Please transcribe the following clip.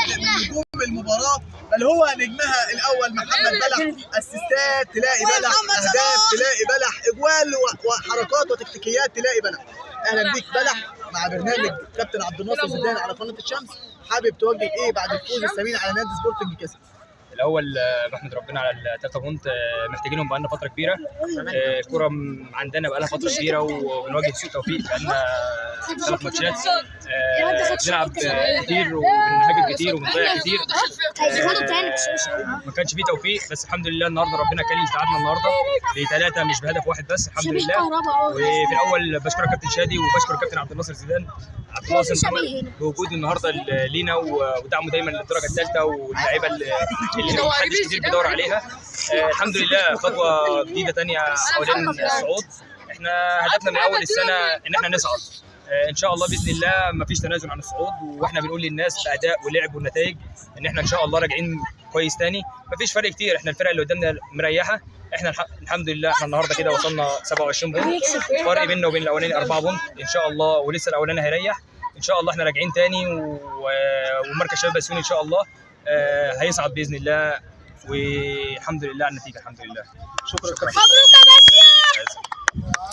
من نجوم المباراه، بل هو نجمها الاول محمد بلح. اسيستات تلاقي بلح، اهداف تلاقي بلح، اجوال وحركات وتكتيكيات تلاقي بلح. اهلا بيك بلح مع برنامج كابتن عبد الناصر زيدان على قناه الشمس. حابب توجه ايه بعد الفوز الثمين على نادي سبورتنج كاسل؟ الاول بحمد ربنا على الثلاثه بونت، محتاجينهم بقالنا فتره كبيره. الكوره عندنا بقالها فتره كبيره وبنواجه سوء توفيق بقالنا 3 ماتشات. بنلعب كتير وبنهاجم كتير وبنضيع كتير. ما كانش فيه توفيق، بس الحمد لله النهارده ربنا كريم تعادلنا النهارده ب3 مش بهدف واحد بس، الحمد لله. وفي الاول بشكر كابتن شادي وبشكر كابتن عبد الناصر زيدان بوجوده النهارده لينا ودعمه دايما للدرجه الثالثه واللعيبه اللي محدش كتير بيدور عليها. الحمد لله خطوه جديده ثانيه حوالين الصعود. احنا هدفنا من اول السنه ان احنا نصعد ان شاء الله باذن الله. مفيش تنازل عن الصعود، واحنا بنقول للناس باداء ولعب والنتائج ان احنا ان شاء الله راجعين كويس ثاني. مفيش فرق كتير، احنا الفرقه اللي قدامنا مريحه. احنا الحمد لله احنا النهارده كده وصلنا 27 بونت، فرق بيننا وبين الاولاني 4 بونت ان شاء الله، ولسه الاولاني هيريح ان شاء الله. احنا راجعين ثاني ومركز شباب بسيوني ان شاء الله هيصعد باذن الله، والحمد لله على النتيجه. الحمد لله. شكرا. مبروك يا بسيون.